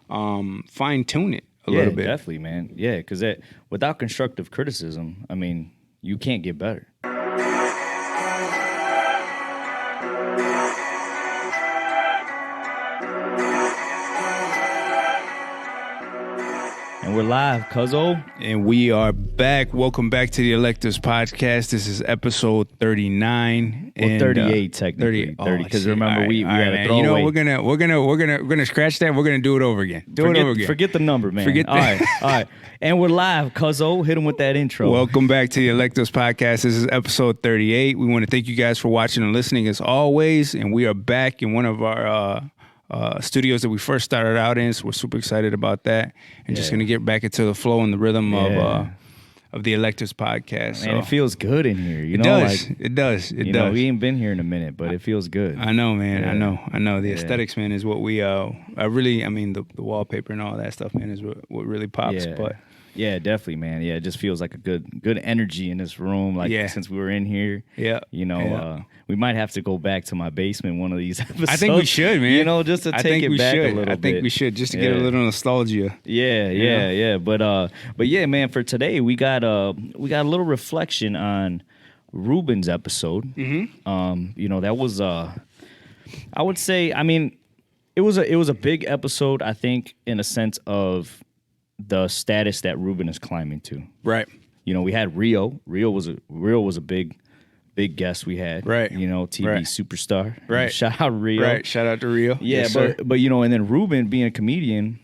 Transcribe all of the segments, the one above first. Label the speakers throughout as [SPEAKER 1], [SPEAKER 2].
[SPEAKER 1] fine tune it a little bit.
[SPEAKER 2] Yeah, definitely, man. Yeah, because without constructive criticism, I mean, you can't get better. And we're live, Cuzzo.
[SPEAKER 1] And we are back. Welcome back to the Electives Podcast. This is episode 39.
[SPEAKER 2] Well,
[SPEAKER 1] and,
[SPEAKER 2] 38 technically. 30, because remember we had a throwaway.
[SPEAKER 1] You know, we're gonna scratch that. We're gonna do it over again.
[SPEAKER 2] Forget the number, man. All right. And we're live, Cuzzo. Hit him with that intro.
[SPEAKER 1] Welcome back to the Electives Podcast. This is episode 38. We want to thank you guys for watching and listening as always. And we are back in one of our studios that we first started out in, so we're super excited about that, and just gonna get back into the flow and the rhythm of the Electives Podcast.
[SPEAKER 2] Man, it feels good in here.
[SPEAKER 1] It does. It does.
[SPEAKER 2] We ain't been here in a minute, but it feels good.
[SPEAKER 1] I know, man. Yeah. I know. The aesthetics, man, is what we the wallpaper and all that stuff, man, is what really pops.
[SPEAKER 2] Yeah.
[SPEAKER 1] But
[SPEAKER 2] yeah, definitely, man. Yeah, it just feels like a good energy in this room. Like since we were in here, we might have to go back to my basement one of these episodes.
[SPEAKER 1] I think we should, man.
[SPEAKER 2] Just to take it back a little bit.
[SPEAKER 1] I think we should, just to get a little nostalgia.
[SPEAKER 2] Yeah. But yeah, man. For today, we got a little reflection on Ruben's episode. Mm-hmm. That was I would say, I mean, it was a big episode. I think in a sense of the status that Ruben is climbing to.
[SPEAKER 1] Right.
[SPEAKER 2] We had Rio. Rio was a big guest we had.
[SPEAKER 1] Right.
[SPEAKER 2] TV superstar.
[SPEAKER 1] Right.
[SPEAKER 2] Shout out Rio.
[SPEAKER 1] Right. Shout out to Rio.
[SPEAKER 2] Yeah,
[SPEAKER 1] yes,
[SPEAKER 2] but and then Ruben being a comedian,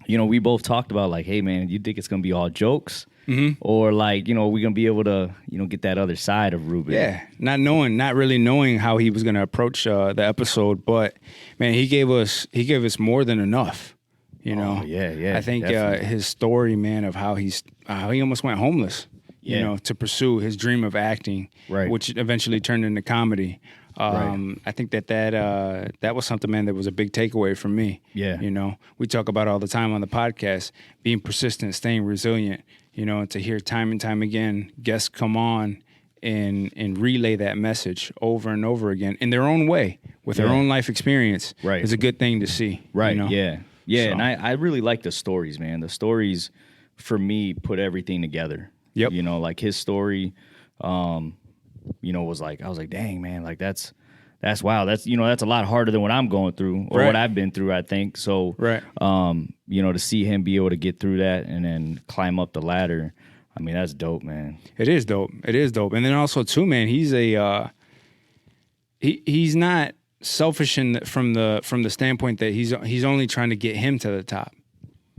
[SPEAKER 2] we both talked about like, hey man, you think it's gonna be all jokes? Mm-hmm. Or like, we're gonna be able to, get that other side of Ruben.
[SPEAKER 1] Yeah. Not really knowing how he was gonna approach the episode, but man, he gave us more than enough.
[SPEAKER 2] Oh, yeah.
[SPEAKER 1] I think his story, man, of how he almost went homeless, to pursue his dream of acting,
[SPEAKER 2] right,
[SPEAKER 1] which eventually turned into comedy.
[SPEAKER 2] Right.
[SPEAKER 1] I think that was something, man, that was a big takeaway for me.
[SPEAKER 2] Yeah.
[SPEAKER 1] We talk about all the time on the podcast, being persistent, staying resilient, and to hear time and time again guests come on and relay that message over and over again in their own way with their own life experience.
[SPEAKER 2] Right.
[SPEAKER 1] Is a good thing to see.
[SPEAKER 2] Right. Yeah,
[SPEAKER 1] So.
[SPEAKER 2] And I really like the stories, man. The stories, for me, put everything together.
[SPEAKER 1] Yep.
[SPEAKER 2] Like his story, was like, I was like, dang, man, like that's wow. That's a lot harder than what I'm going through or what I've been through, I think. So,
[SPEAKER 1] right.
[SPEAKER 2] To see him be able to get through that and then climb up the ladder, I mean, that's dope, man.
[SPEAKER 1] It is dope. And then also too, man, he's he's not selfish from the standpoint that he's only trying to get him to the top.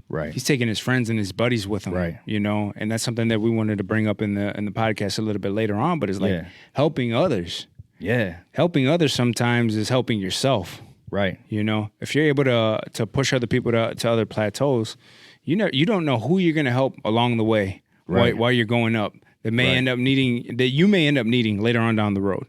[SPEAKER 2] Right.
[SPEAKER 1] He's taking his friends and his buddies with him.
[SPEAKER 2] Right.
[SPEAKER 1] And that's something that we wanted to bring up in the podcast a little bit later on. But it's like helping others.
[SPEAKER 2] Yeah.
[SPEAKER 1] Helping others sometimes is helping yourself.
[SPEAKER 2] Right.
[SPEAKER 1] If you're able to push other people to other plateaus, you don't know who you're gonna help along the way while you're going up. That you may end up needing later on down the road.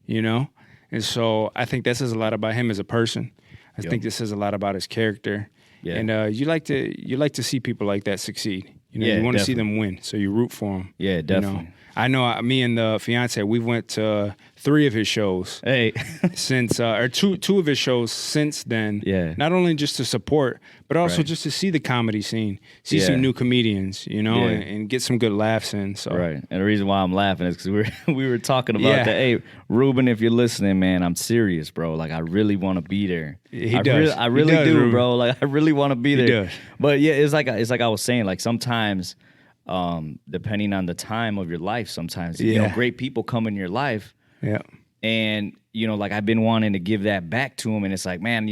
[SPEAKER 1] And so I think that says a lot about him as a person. I think this says a lot about his character. Yeah. And you like to see people like that succeed. You want to see them win, so you root for them.
[SPEAKER 2] Yeah, definitely.
[SPEAKER 1] I know me and the fiance, we went to 3 of his shows.
[SPEAKER 2] Hey.
[SPEAKER 1] Since or two of his shows since then.
[SPEAKER 2] Yeah.
[SPEAKER 1] Not only just to support, but also just to see the comedy scene, see some new comedians, and get some good laughs in. So.
[SPEAKER 2] Right. And the reason why I'm laughing is because we were talking about that. Hey, Ruben, if you're listening, man, I'm serious, bro. Like I really want to be there. I really do, Ruben. Bro. Like I really want to be there.
[SPEAKER 1] Does.
[SPEAKER 2] But yeah, it's like I was saying, like sometimes depending on the time of your life, sometimes great people come in your life.
[SPEAKER 1] Yeah.
[SPEAKER 2] And like I've been wanting to give that back to him, and it's like, man,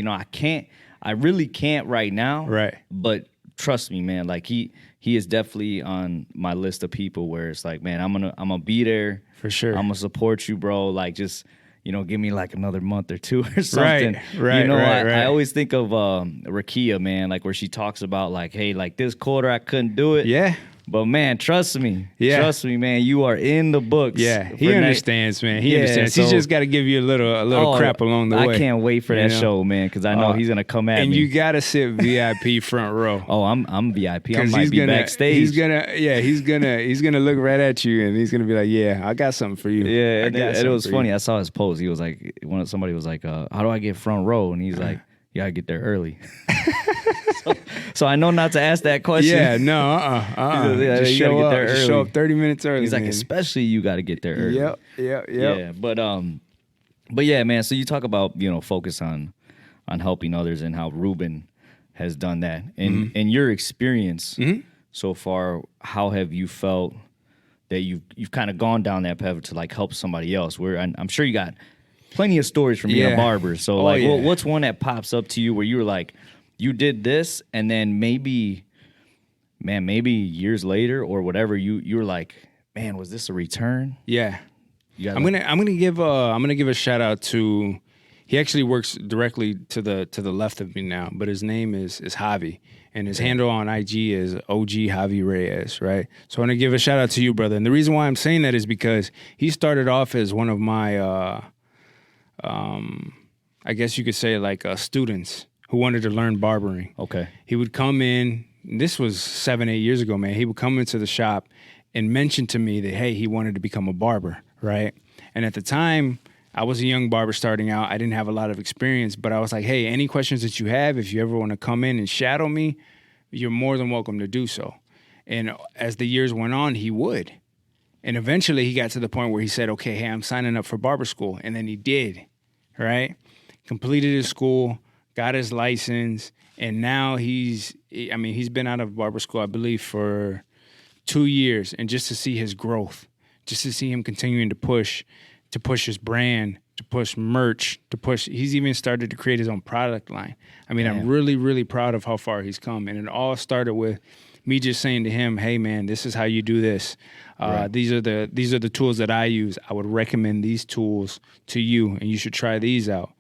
[SPEAKER 2] I really can't right now.
[SPEAKER 1] Right.
[SPEAKER 2] But trust me, man, like he is definitely on my list of people where it's like, man, I'm gonna be there
[SPEAKER 1] for sure.
[SPEAKER 2] I'm gonna support you, bro. Like just give me like another month or 2 or something.
[SPEAKER 1] Right.
[SPEAKER 2] I always think of Rakia, man, like where she talks about like, hey, like this quarter I couldn't do it.
[SPEAKER 1] Yeah.
[SPEAKER 2] But man, trust me.
[SPEAKER 1] Yeah.
[SPEAKER 2] Trust me, man. You are in the books.
[SPEAKER 1] Yeah. He understands, man. He understands. He's just got to give you a little crap along the way.
[SPEAKER 2] I can't wait for that show, man, because I know he's gonna come at me.
[SPEAKER 1] And you gotta sit VIP front row.
[SPEAKER 2] Oh, I'm VIP. I might be backstage.
[SPEAKER 1] He's gonna look right at you and he's gonna be like, yeah, I got something for you.
[SPEAKER 2] Yeah, and it was funny. I saw his post. He was like, somebody was like, how do I get front row? And he's like, you gotta get there early. So I know not to ask that question.
[SPEAKER 1] Yeah, no,
[SPEAKER 2] Yeah,
[SPEAKER 1] just
[SPEAKER 2] you
[SPEAKER 1] show
[SPEAKER 2] gotta get
[SPEAKER 1] up.
[SPEAKER 2] there
[SPEAKER 1] Just show
[SPEAKER 2] early.
[SPEAKER 1] up 30 minutes early.
[SPEAKER 2] He's like,
[SPEAKER 1] man.
[SPEAKER 2] especially you got to get there early.
[SPEAKER 1] Yep.
[SPEAKER 2] Yeah, but yeah, man. So you talk about focus on helping others and how Ruben has done that. And in your experience so far, how have you felt that you've kind of gone down that path to like help somebody else? Where I'm sure you got plenty of stories from being a barber. So what's one that pops up to you where you were like, you did this, and then maybe years later or whatever, you were like, man, was this a return?
[SPEAKER 1] Yeah. I'm gonna give a shout out to. He actually works directly to the left of me now, but his name is Javi, and his handle on IG is OG Javi Reyes, right? So I want to give a shout out to you, brother. And the reason why I'm saying that is because he started off as one of my, I guess you could say like students who wanted to learn barbering.
[SPEAKER 2] Okay.
[SPEAKER 1] He would come in. This was 7-8 years ago, man. He would come into the shop and mention to me that, hey, he wanted to become a barber, right? And at the time, I was a young barber starting out. I didn't have a lot of experience, but I was like, hey, any questions that you have, if you ever want to come in and shadow me, you're more than welcome to do so. And as the years went on, he would. And eventually he got to the point where he said, okay, hey, I'm signing up for barber school. And then he did, right? Completed his school, got his license, and now he's been out of barber school, I believe, for 2 years. And just to see his growth, just to see him continuing to push his brand, to push merch, he's even started to create his own product line. I mean, I'm really, really proud of how far he's come. And it all started with me just saying to him, hey man, this is how you do this. Right. These are the tools that I use. I would recommend these tools to you, and you should try these out.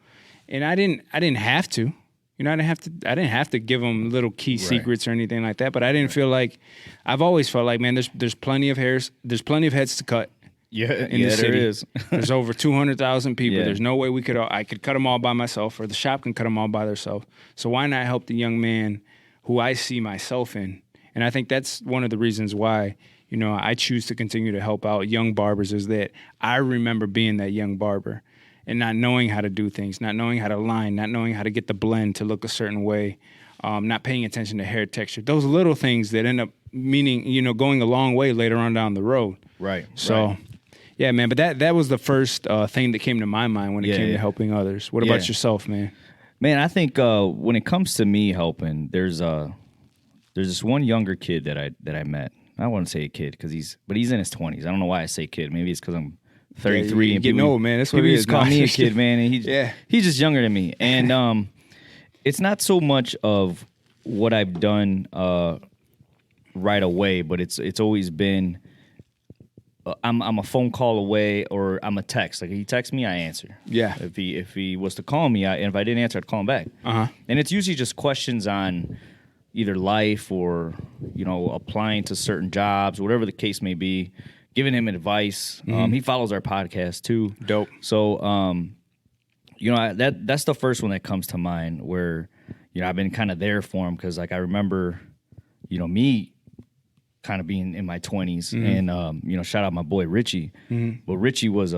[SPEAKER 1] And I didn't have to. I didn't have to give him little key secrets or anything like that. But I didn't feel like, I've always felt like, man, there's plenty of heads to cut.
[SPEAKER 2] Yeah,
[SPEAKER 1] in the city.
[SPEAKER 2] There is.
[SPEAKER 1] There's over 200,000 people.
[SPEAKER 2] Yeah.
[SPEAKER 1] There's no way I could cut them all by myself, or the shop can cut them all by themselves. So why not help the young man who I see myself in? And I think that's one of the reasons why, I choose to continue to help out young barbers, is that I remember being that young barber and not knowing how to do things, not knowing how to line, not knowing how to get the blend to look a certain way, not paying attention to hair texture. Those little things that end up meaning, going a long way later on down the road.
[SPEAKER 2] Right.
[SPEAKER 1] So...
[SPEAKER 2] Right.
[SPEAKER 1] Yeah, man, but that was the first thing that came to my mind when it came to helping others. What about yourself, man?
[SPEAKER 2] Man, I think when it comes to me helping, there's this one younger kid that I met. I don't want to say a kid because he's in his 20s. I don't know why I say kid. Maybe it's because I'm 33
[SPEAKER 1] you're
[SPEAKER 2] and
[SPEAKER 1] getting
[SPEAKER 2] people,
[SPEAKER 1] old, man. That's what
[SPEAKER 2] people
[SPEAKER 1] it
[SPEAKER 2] just
[SPEAKER 1] is.
[SPEAKER 2] call me a kid, man. And he's just younger than me. And it's not so much of what I've done right away, but it's always been. I'm a phone call away, or I'm a text. Like, he texts me, I answer.
[SPEAKER 1] Yeah.
[SPEAKER 2] If he was to call me, and if I didn't answer, I'd call him back. And it's usually just questions on either life or applying to certain jobs, whatever the case may be. Giving him advice. He follows our podcast too.
[SPEAKER 1] Dope.
[SPEAKER 2] So that's the first one that comes to mind, where I've been kind of there for him, because like I remember me kind of being in my 20s, and shout out my boy Richie. But Richie was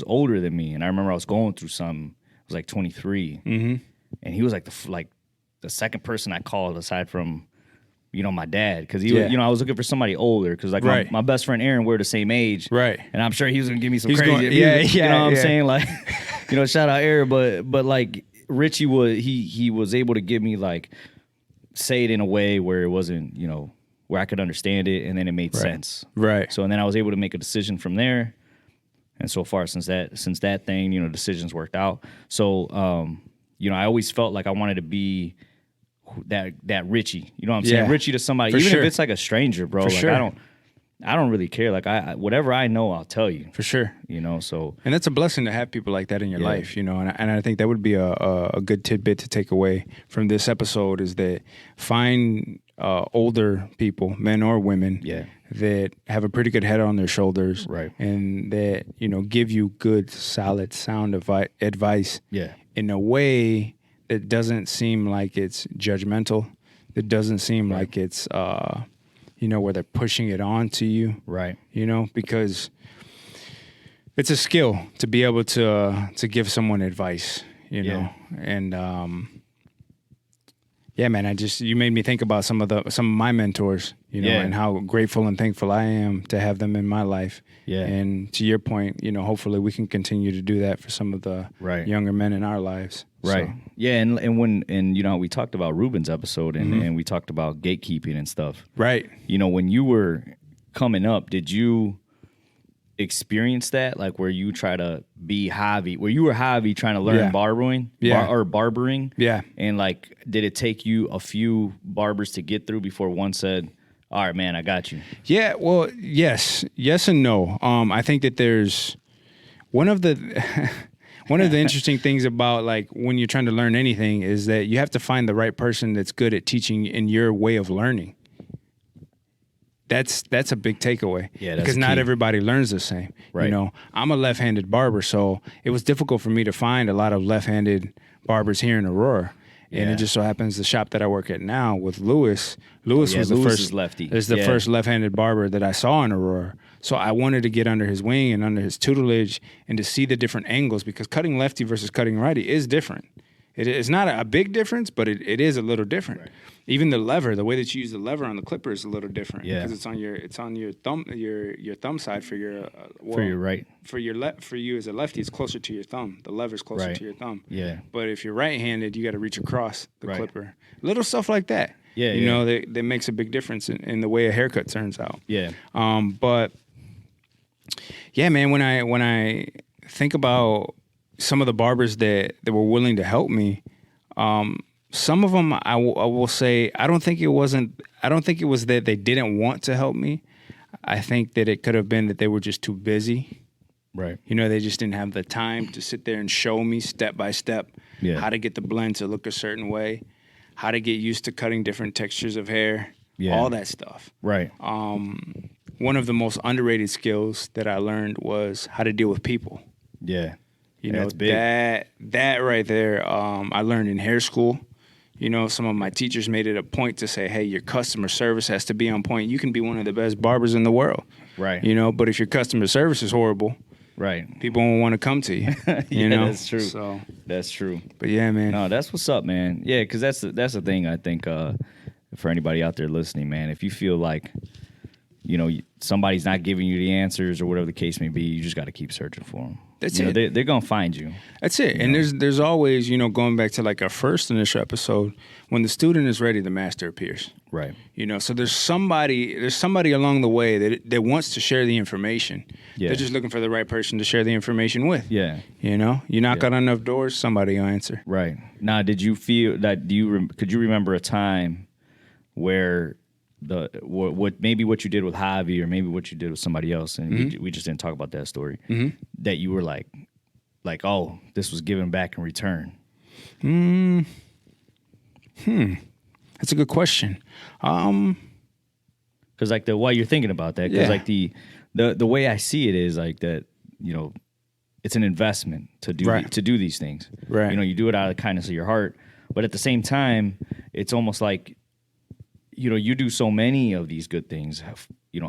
[SPEAKER 2] older than me, and I remember I was going through something. I was like 23, and he was like the second person I called aside from my dad, because he was, I was looking for somebody older, because like my best friend Aaron, we're the same age,
[SPEAKER 1] right?
[SPEAKER 2] And I'm sure he was gonna give me some
[SPEAKER 1] He's
[SPEAKER 2] crazy,
[SPEAKER 1] going,
[SPEAKER 2] you know what I'm saying, like shout out Aaron, but like Richie was he was able to give me, like, say it in a way where it wasn't where I could understand it, and then it made sense.
[SPEAKER 1] Right.
[SPEAKER 2] So, and then I was able to make a decision from there. And so far, since that thing, decisions worked out. So, I always felt like I wanted to be that Richie. You know what I'm saying? Richie to somebody, even if it's like a stranger, bro.
[SPEAKER 1] For
[SPEAKER 2] like
[SPEAKER 1] sure.
[SPEAKER 2] I don't really care. Like, whatever I know, I'll tell you.
[SPEAKER 1] For sure.
[SPEAKER 2] So.
[SPEAKER 1] And that's a blessing to have people like that in your life, and I think that would be a good tidbit to take away from this episode, is that find older people, men or women, that have a pretty good head on their shoulders,
[SPEAKER 2] right,
[SPEAKER 1] and that give you good, solid, sound advice, in a way that doesn't seem like it's judgmental, that doesn't seem like it's where they're pushing it on to you,
[SPEAKER 2] right?
[SPEAKER 1] Because it's a skill to be able to give someone advice, and Yeah, man. You made me think about some of my mentors,
[SPEAKER 2] Yeah.
[SPEAKER 1] and how grateful and thankful I am to have them in my life.
[SPEAKER 2] Yeah.
[SPEAKER 1] And to your point, hopefully we can continue to do that for some of the
[SPEAKER 2] Right.
[SPEAKER 1] younger men in our lives.
[SPEAKER 2] Right.
[SPEAKER 1] So,
[SPEAKER 2] Yeah, and we talked about Ruben's episode and we talked about gatekeeping and stuff.
[SPEAKER 1] right.
[SPEAKER 2] When you were coming up, did you experience that? Like where you try to be Javi, where you were Javi trying to learn
[SPEAKER 1] Yeah.
[SPEAKER 2] barbering?
[SPEAKER 1] Yeah.
[SPEAKER 2] Or barbering?
[SPEAKER 1] Yeah.
[SPEAKER 2] And like, did it take you a few barbers to get through before one said, all right, man, I got you?
[SPEAKER 1] Yeah, well, yes and no. I think that there's one of the interesting things about like when you're trying to learn anything is that you have to find the right person that's good at teaching in your way of learning. That's a big takeaway.
[SPEAKER 2] Yeah, that's
[SPEAKER 1] because not
[SPEAKER 2] key.
[SPEAKER 1] everybody learns the same.
[SPEAKER 2] Right.
[SPEAKER 1] I'm a left-handed barber, so it was difficult for me to find a lot of left-handed barbers here in Aurora. And
[SPEAKER 2] Yeah.
[SPEAKER 1] it just so happens the shop that I work at now with Lewis was the
[SPEAKER 2] Lewis
[SPEAKER 1] first
[SPEAKER 2] is lefty.
[SPEAKER 1] Is the
[SPEAKER 2] Yeah.
[SPEAKER 1] first left-handed barber that I saw in Aurora. So I wanted to get under his wing and under his tutelage and to see the different angles, because cutting lefty versus cutting righty is different. It's not a big difference, but it is a little different.
[SPEAKER 2] Right.
[SPEAKER 1] Even the lever, the way that you use the lever on the clipper is a little different.
[SPEAKER 2] Yeah.
[SPEAKER 1] Because it's on your thumb side for your
[SPEAKER 2] For your right.
[SPEAKER 1] for you as a lefty, it's closer to your thumb. The lever's closer
[SPEAKER 2] Right.
[SPEAKER 1] to your thumb.
[SPEAKER 2] Yeah.
[SPEAKER 1] But if you're right-handed, you got to reach across the
[SPEAKER 2] Right.
[SPEAKER 1] clipper. Little stuff like that.
[SPEAKER 2] Yeah,
[SPEAKER 1] You
[SPEAKER 2] yeah.
[SPEAKER 1] know, that makes a big difference in the way a haircut turns out.
[SPEAKER 2] Yeah.
[SPEAKER 1] But yeah, man, when I think about some of the barbers that were willing to help me, some of them I will say I don't think it was that they didn't want to help me. I think that it could have been that they were just too busy.
[SPEAKER 2] Right.
[SPEAKER 1] They just didn't have the time to sit there and show me step by step
[SPEAKER 2] Yeah.
[SPEAKER 1] how to get the blend to look a certain way, how to get used to cutting different textures of hair,
[SPEAKER 2] Yeah.
[SPEAKER 1] all that stuff.
[SPEAKER 2] Right.
[SPEAKER 1] One of the most underrated skills that I learned was how to deal with people.
[SPEAKER 2] Yeah.
[SPEAKER 1] That's
[SPEAKER 2] big.
[SPEAKER 1] that right there. I learned in hair school. Some of my teachers made it a point to say, "Hey, your customer service has to be on point. You can be one of the best barbers in the world,
[SPEAKER 2] Right.
[SPEAKER 1] But if your customer service is horrible,
[SPEAKER 2] Right.
[SPEAKER 1] people won't want to come to you.
[SPEAKER 2] Yeah, that's true.
[SPEAKER 1] So,
[SPEAKER 2] That's true.
[SPEAKER 1] but yeah, man.
[SPEAKER 2] No, that's what's up, man. Yeah, because that's the thing. I think for anybody out there listening, man, if you feel like somebody's not giving you the answers or whatever the case may be, you just got to keep searching for them.
[SPEAKER 1] That's it.
[SPEAKER 2] They're gonna find you.
[SPEAKER 1] That's it. And there's always, going back to like our first initial episode, when the student is ready, the master appears.
[SPEAKER 2] Right.
[SPEAKER 1] So there's somebody along the way that wants to share the information.
[SPEAKER 2] Yeah.
[SPEAKER 1] They're just looking for the right person to share the information with.
[SPEAKER 2] Yeah.
[SPEAKER 1] You knock on enough doors, somebody will answer.
[SPEAKER 2] Right. Now, did you feel that? Could you remember a time where what you did with Javi or maybe what you did with somebody else, and we just didn't talk about that story, that you were like, oh, this was given back in return?
[SPEAKER 1] That's a good question.
[SPEAKER 2] Because while you're thinking about that, because
[SPEAKER 1] Yeah.
[SPEAKER 2] like the way I see it is like that, it's an investment to do
[SPEAKER 1] Right.
[SPEAKER 2] to do these things.
[SPEAKER 1] Right.
[SPEAKER 2] You do it out of the kindness of your heart, but at the same time, it's almost like you do so many of these good things.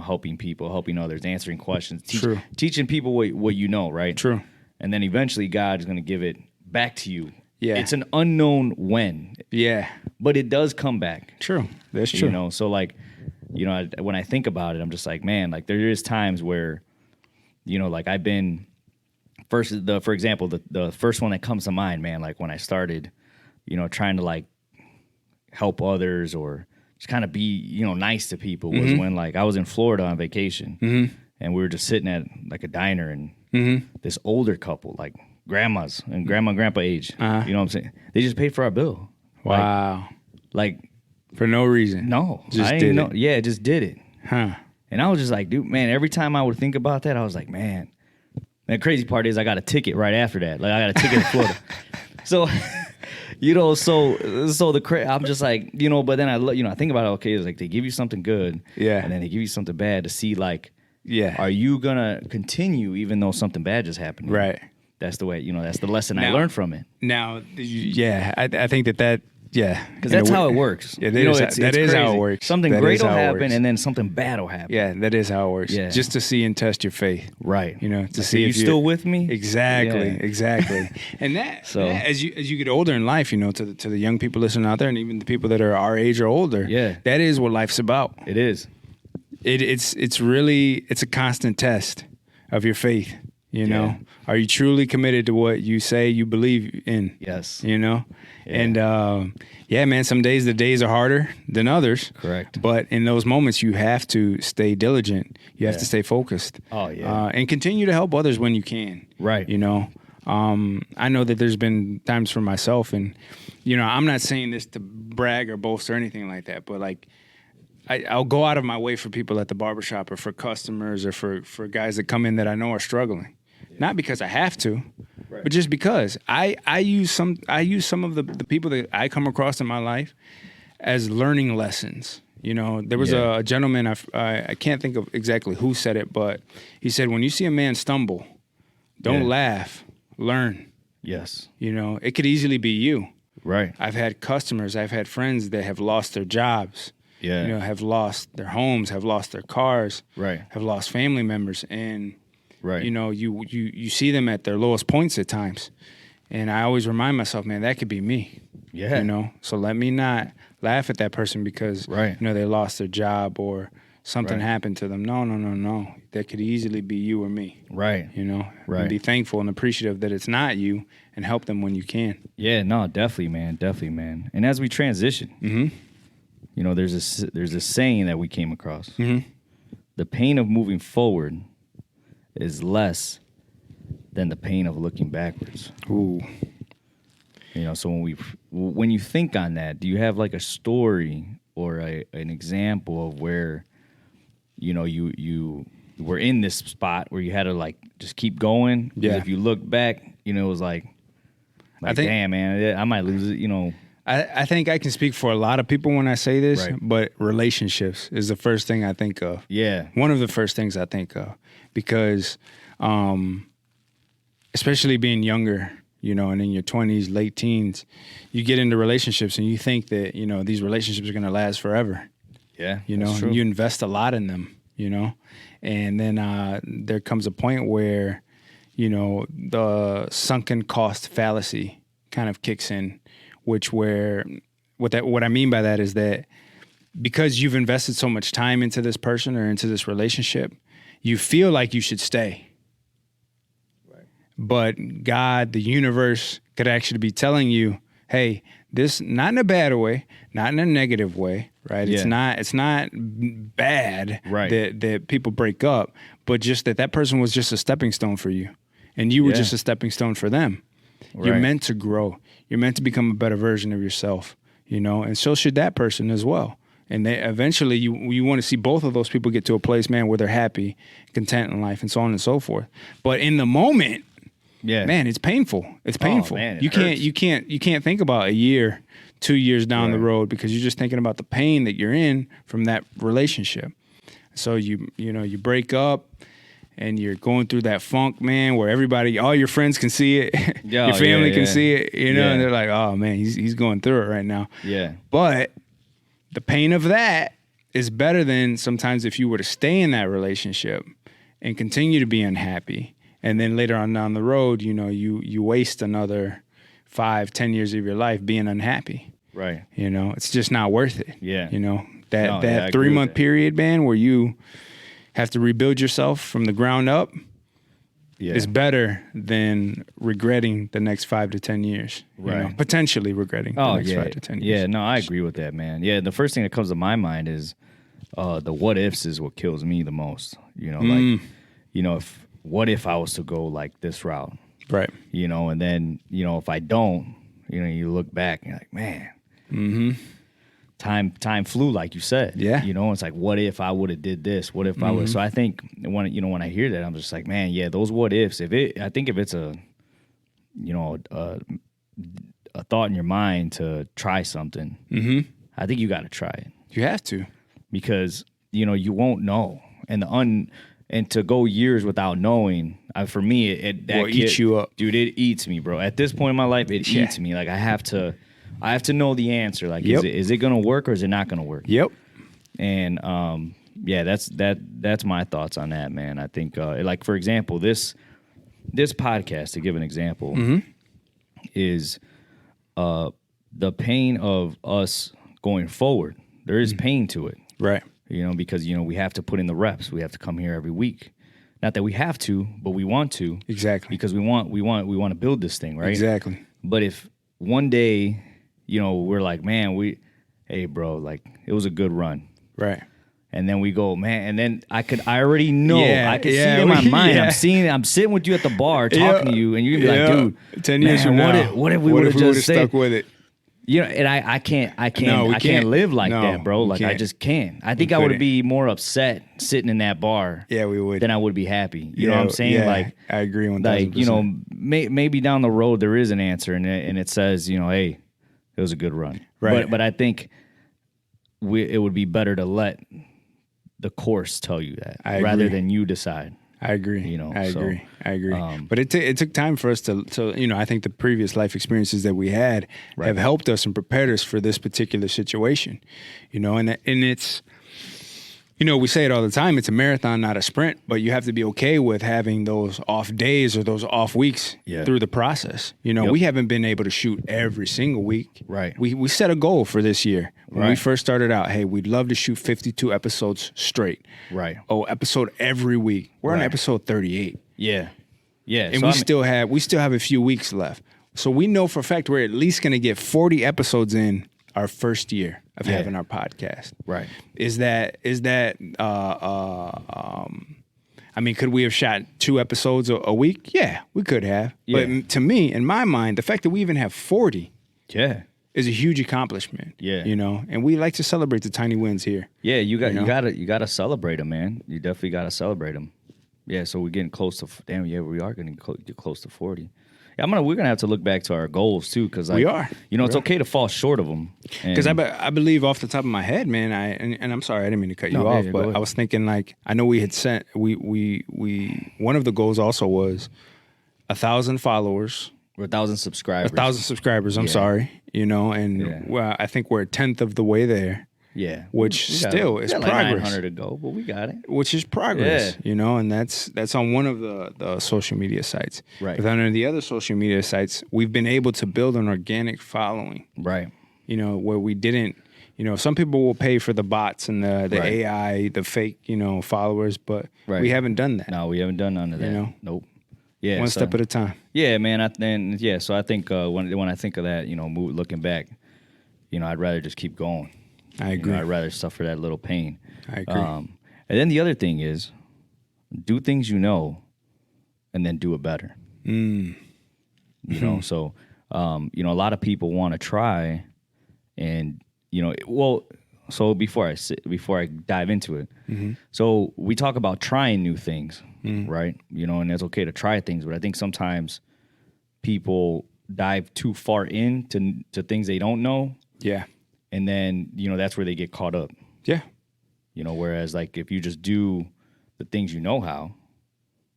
[SPEAKER 2] Helping people, helping others, answering questions,
[SPEAKER 1] True.
[SPEAKER 2] teaching people what you know, right?
[SPEAKER 1] True.
[SPEAKER 2] And then eventually, God is going to give it back to you.
[SPEAKER 1] Yeah.
[SPEAKER 2] It's an unknown when,
[SPEAKER 1] Yeah.
[SPEAKER 2] but it does come back.
[SPEAKER 1] True. That's true.
[SPEAKER 2] So like, when I think about it, I'm just like, man, like there is times where, like I've been for example, the first one that comes to mind, man, like when I started, trying to like help others or just kind of be, nice to people was when like I was in Florida on vacation and we were just sitting at like a diner and this older couple, like grandmas and grandma and grandpa age, you know what I'm saying? They just paid for our bill.
[SPEAKER 1] Wow.
[SPEAKER 2] Like
[SPEAKER 1] For no reason.
[SPEAKER 2] no,
[SPEAKER 1] Just
[SPEAKER 2] I
[SPEAKER 1] did
[SPEAKER 2] didn't know.
[SPEAKER 1] it.
[SPEAKER 2] Yeah, just did it.
[SPEAKER 1] Huh.
[SPEAKER 2] And I was just like, dude, man, every time I would think about that, I was like, man. And the crazy part is I got a ticket right after that. Like I got a ticket to Florida. So, I'm just like, but then I think about it, okay, it's like they give you something good.
[SPEAKER 1] Yeah.
[SPEAKER 2] And then they give you something bad to see like,
[SPEAKER 1] Yeah.
[SPEAKER 2] are you going to continue even though something bad just happened? to you?
[SPEAKER 1] Right.
[SPEAKER 2] That's the way, that's the lesson I
[SPEAKER 1] Now-
[SPEAKER 2] learned from it.
[SPEAKER 1] Now, yeah, I think that Yeah,
[SPEAKER 2] Because that's how it works.
[SPEAKER 1] Yeah, that is how it works.
[SPEAKER 2] Something
[SPEAKER 1] That
[SPEAKER 2] great
[SPEAKER 1] is
[SPEAKER 2] will
[SPEAKER 1] how it
[SPEAKER 2] happen,
[SPEAKER 1] works.
[SPEAKER 2] and then something bad will happen.
[SPEAKER 1] Yeah, that is how it works.
[SPEAKER 2] Yeah.
[SPEAKER 1] Just to see and test your faith.
[SPEAKER 2] Right.
[SPEAKER 1] You know, to
[SPEAKER 2] Like,
[SPEAKER 1] see
[SPEAKER 2] are you
[SPEAKER 1] if
[SPEAKER 2] still with me?
[SPEAKER 1] Exactly,
[SPEAKER 2] Yeah.
[SPEAKER 1] exactly. And
[SPEAKER 2] So-
[SPEAKER 1] as you get older in life, you know, to the young people listening out there, and even the people that are our age or older,
[SPEAKER 2] Yeah.
[SPEAKER 1] that is what life's about.
[SPEAKER 2] It is.
[SPEAKER 1] It's really a constant test of your faith. You know,
[SPEAKER 2] Yeah.
[SPEAKER 1] are you truly committed to what you say you believe in?
[SPEAKER 2] Yes.
[SPEAKER 1] You know,
[SPEAKER 2] Yeah.
[SPEAKER 1] and yeah, man, some days the days are harder than others.
[SPEAKER 2] Correct.
[SPEAKER 1] But in those moments, you have to stay diligent. You have
[SPEAKER 2] Yeah.
[SPEAKER 1] to stay focused.
[SPEAKER 2] Oh, yeah.
[SPEAKER 1] And continue to help others when you can.
[SPEAKER 2] Right.
[SPEAKER 1] You know, I know that there's been times for myself, and you know, I'm not saying this to brag or boast or anything like that, but like, I'll go out of my way for people at the barbershop or for customers or for guys that come in that I know are struggling. Not because I have to,
[SPEAKER 2] Right.
[SPEAKER 1] but just because I use some of the people that I come across in my life as learning lessons. You know, there was
[SPEAKER 2] Yeah.
[SPEAKER 1] a gentleman, I can't think of exactly who said it, but he said, when you see a man stumble, don't
[SPEAKER 2] Yeah.
[SPEAKER 1] laugh, learn.
[SPEAKER 2] Yes.
[SPEAKER 1] You know, it could easily be you.
[SPEAKER 2] Right.
[SPEAKER 1] I've had customers, I've had friends that have lost their jobs.
[SPEAKER 2] Yeah.
[SPEAKER 1] You know, have lost their homes, have lost their cars,
[SPEAKER 2] Right.
[SPEAKER 1] have lost family members, and
[SPEAKER 2] Right.
[SPEAKER 1] you know, you see them at their lowest points at times. And I always remind myself, man, that could be me.
[SPEAKER 2] Yeah.
[SPEAKER 1] You know, so let me not laugh at that person because
[SPEAKER 2] Right.
[SPEAKER 1] you know they lost their job or something
[SPEAKER 2] Right.
[SPEAKER 1] happened to them. No. That could easily be you or me.
[SPEAKER 2] Right.
[SPEAKER 1] You know,
[SPEAKER 2] Right.
[SPEAKER 1] And be thankful and appreciative that it's not you, and help them when you can.
[SPEAKER 2] Yeah, no, definitely, man. And as we transition, you know, there's a saying that we came across.
[SPEAKER 1] Mhm.
[SPEAKER 2] The pain of moving forward is less than the pain of looking backwards.
[SPEAKER 1] Ooh.
[SPEAKER 2] You know, so when you think on that, do you have like a story or an example of where, you know, you were in this spot where you had to like just keep going? 'Cause
[SPEAKER 1] Yeah.
[SPEAKER 2] if you look back, you know, it was like
[SPEAKER 1] I think-
[SPEAKER 2] damn, man, I might lose it. You know.
[SPEAKER 1] I think I can speak for a lot of people when I say this,
[SPEAKER 2] Right.
[SPEAKER 1] but relationships is the first thing I think of.
[SPEAKER 2] Yeah.
[SPEAKER 1] One of the first things I think of because, especially being younger, you know, and in your 20s, late teens, you get into relationships and you think that, you know, these relationships are going to last forever,
[SPEAKER 2] Yeah.
[SPEAKER 1] you know,
[SPEAKER 2] that's true.
[SPEAKER 1] and you invest a lot in them, you know, and then there comes a point where, you know, the sunken cost fallacy kind of kicks in, what I mean by that is that because you've invested so much time into this person or into this relationship, you feel like you should stay.
[SPEAKER 2] Right.
[SPEAKER 1] But God, the universe, could actually be telling you, hey, this, not in a bad way, not in a negative way, right?
[SPEAKER 2] Yeah.
[SPEAKER 1] It's not bad
[SPEAKER 2] Right.
[SPEAKER 1] that people break up, but just that person was just a stepping stone for you. And you were
[SPEAKER 2] Yeah.
[SPEAKER 1] just a stepping stone for them. You're
[SPEAKER 2] Right.
[SPEAKER 1] meant to grow. You're meant to become a better version of yourself, you know, and so should that person as well. And they eventually you want to see both of those people get to a place, man, where they're happy, content in life, and so on and so forth. But in the moment,
[SPEAKER 2] Yeah.
[SPEAKER 1] man, it's painful. It's painful.
[SPEAKER 2] man, it
[SPEAKER 1] you
[SPEAKER 2] hurts.
[SPEAKER 1] can't think about a year, 2 years down the
[SPEAKER 2] Right.
[SPEAKER 1] road because you're just thinking about the pain that you're in from that relationship. So you break up and you're going through that funk, man, where all your friends can see it,
[SPEAKER 2] Yeah,
[SPEAKER 1] your family
[SPEAKER 2] yeah,
[SPEAKER 1] can
[SPEAKER 2] yeah.
[SPEAKER 1] see it, you know,
[SPEAKER 2] Yeah.
[SPEAKER 1] and they're like, oh man, he's going through it right now.
[SPEAKER 2] Yeah.
[SPEAKER 1] But the pain of that is better than sometimes if you were to stay in that relationship and continue to be unhappy. And then later on down the road, you know, you waste another 5-10 years of your life being unhappy.
[SPEAKER 2] Right.
[SPEAKER 1] You know, it's just not worth it.
[SPEAKER 2] Yeah.
[SPEAKER 1] You know,
[SPEAKER 2] No, yeah, I
[SPEAKER 1] that
[SPEAKER 2] agree with
[SPEAKER 1] 3-month
[SPEAKER 2] that.
[SPEAKER 1] period, man, where you have to rebuild yourself from the ground up
[SPEAKER 2] Yeah.
[SPEAKER 1] is better than regretting the next 5 to 10 years. You know,
[SPEAKER 2] Right.
[SPEAKER 1] potentially regretting the
[SPEAKER 2] Oh
[SPEAKER 1] next
[SPEAKER 2] yeah.
[SPEAKER 1] 5 to 10 years.
[SPEAKER 2] Yeah. No, I agree with that, man. Yeah. The first thing that comes to my mind is the what ifs is what kills me the most. You know, like, you know, what if I was to go like this route?
[SPEAKER 1] Right.
[SPEAKER 2] You know, and then, you know, if I don't, you know, you look back and you're like, man, time flew, like you said.
[SPEAKER 1] Yeah.
[SPEAKER 2] You know, it's like, what if I would have did this? What if I would? So I think when I hear that, I'm just like, man, yeah, those what ifs. I think if it's a, you know, a thought in your mind to try something, I think you got to try it
[SPEAKER 1] You have to.
[SPEAKER 2] because you know you won't know, and to go years without knowing, for me, that
[SPEAKER 1] Will eat you up.
[SPEAKER 2] dude. It eats me, bro. At this point in my life, it
[SPEAKER 1] Yeah.
[SPEAKER 2] eats me. Like I have to I have to know the answer. Like,
[SPEAKER 1] Yep.
[SPEAKER 2] is it going to work or is it not going to work?
[SPEAKER 1] Yep.
[SPEAKER 2] And yeah, that's my thoughts on that, man. I think like, for example, this podcast, to give an example, is the pain of us going forward. There is pain to it,
[SPEAKER 1] Right.
[SPEAKER 2] you know, because we have to put in the reps. We have to come here every week. Not that we have to, but we want to.
[SPEAKER 1] Exactly.
[SPEAKER 2] Because we want to build this thing, right?
[SPEAKER 1] Exactly.
[SPEAKER 2] But if one day, we're like, man, hey, bro, like, it was a good run.
[SPEAKER 1] Right.
[SPEAKER 2] And then we go, man, and then I already know.
[SPEAKER 1] Yeah,
[SPEAKER 2] I can
[SPEAKER 1] yeah,
[SPEAKER 2] see it in my mind.
[SPEAKER 1] yeah.
[SPEAKER 2] I'm sitting with you at the bar talking to you, and you're gonna be like, dude,
[SPEAKER 1] 10 years
[SPEAKER 2] man,
[SPEAKER 1] from now,
[SPEAKER 2] what if we would have just
[SPEAKER 1] stuck with it?
[SPEAKER 2] And I can't
[SPEAKER 1] No, we
[SPEAKER 2] I can't
[SPEAKER 1] can't.
[SPEAKER 2] live like
[SPEAKER 1] No,
[SPEAKER 2] that, bro.
[SPEAKER 1] we
[SPEAKER 2] Like, I
[SPEAKER 1] can't.
[SPEAKER 2] just can't. I think
[SPEAKER 1] We
[SPEAKER 2] I would
[SPEAKER 1] couldn't.
[SPEAKER 2] be more upset sitting in that bar
[SPEAKER 1] Yeah, we would.
[SPEAKER 2] than I would be happy. You know what I'm saying?
[SPEAKER 1] Yeah,
[SPEAKER 2] Like,
[SPEAKER 1] I agree 1000%.
[SPEAKER 2] like, maybe down the road there is an answer, and it says, hey, it was a good run.
[SPEAKER 1] Right.
[SPEAKER 2] But I think it would be better to let the course tell you that rather
[SPEAKER 1] agree.
[SPEAKER 2] than you decide.
[SPEAKER 1] I agree. I
[SPEAKER 2] so,
[SPEAKER 1] agree. I agree. But it took time for us to I think the previous life experiences that we had have helped us and prepared us for this particular situation. And it's, we say it all the time, it's a marathon, not a sprint, but you have to be okay with having those off days or those off weeks through the process. We haven't been able to shoot every single week.
[SPEAKER 2] Right.
[SPEAKER 1] We set a goal for this year. When we
[SPEAKER 2] Right.
[SPEAKER 1] first started out, hey, we'd love to shoot 52 episodes straight.
[SPEAKER 2] Right.
[SPEAKER 1] Oh, episode every week. We're on
[SPEAKER 2] Right.
[SPEAKER 1] episode 38.
[SPEAKER 2] Yeah. Yeah.
[SPEAKER 1] And we still have a few weeks left. So we know for a fact we're at least going to get 40 episodes in our first year of having our podcast.
[SPEAKER 2] Right.
[SPEAKER 1] Is that I mean, could we have shot 2 episodes a week? Yeah, we could have.
[SPEAKER 2] Yeah.
[SPEAKER 1] But to me, in my mind, the fact that we even have 40
[SPEAKER 2] Yeah.
[SPEAKER 1] is a huge accomplishment.
[SPEAKER 2] Yeah.
[SPEAKER 1] And we like to celebrate the tiny wins here.
[SPEAKER 2] Yeah, you gotta celebrate them, man. You definitely gotta celebrate them. Yeah, so we're getting close to we are getting close to 40. Yeah, we're gonna have to look back to our goals too, because
[SPEAKER 1] We are.
[SPEAKER 2] It's okay to fall short of them.
[SPEAKER 1] Because I believe off the top of my head, man, and I'm sorry, I didn't mean to cut you
[SPEAKER 2] No,
[SPEAKER 1] off,
[SPEAKER 2] yeah, go
[SPEAKER 1] but
[SPEAKER 2] ahead.
[SPEAKER 1] I was thinking, like, I know we had sent, we one of the goals also was 1,000 followers,
[SPEAKER 2] we're 1,000 subscribers.
[SPEAKER 1] 1,000 subscribers, I'm
[SPEAKER 2] Yeah.
[SPEAKER 1] sorry, and
[SPEAKER 2] Yeah.
[SPEAKER 1] well, I think we're a 10th of the way there,
[SPEAKER 2] Yeah,
[SPEAKER 1] which
[SPEAKER 2] We got-
[SPEAKER 1] still
[SPEAKER 2] we
[SPEAKER 1] is
[SPEAKER 2] got like
[SPEAKER 1] progress.
[SPEAKER 2] 900 to go, but we got it.
[SPEAKER 1] Which is progress, and that's on one of the social media sites.
[SPEAKER 2] Right.
[SPEAKER 1] But then on the other social media sites, we've been able to build an organic following.
[SPEAKER 2] Right.
[SPEAKER 1] Where we didn't, some people will pay for the bots and the
[SPEAKER 2] Right.
[SPEAKER 1] AI, the fake, followers, but
[SPEAKER 2] Right.
[SPEAKER 1] we haven't done that.
[SPEAKER 2] No, we haven't done none of that. Nope. Yeah,
[SPEAKER 1] One
[SPEAKER 2] so-
[SPEAKER 1] step at a time.
[SPEAKER 2] Yeah, man. So I think when I think of that, looking back, I'd rather just keep going.
[SPEAKER 1] I agree.
[SPEAKER 2] I'd rather suffer that little pain.
[SPEAKER 1] I agree.
[SPEAKER 2] And then the other thing is, do things and then do it better. So a lot of people want to try, and so before I dive into it, so we talk about trying new things, right? And it's okay to try things, but I think sometimes people dive too far into things they don't know,
[SPEAKER 1] Yeah.
[SPEAKER 2] and then that's where they get caught up.
[SPEAKER 1] Yeah.
[SPEAKER 2] Whereas like if you just do the things you know how,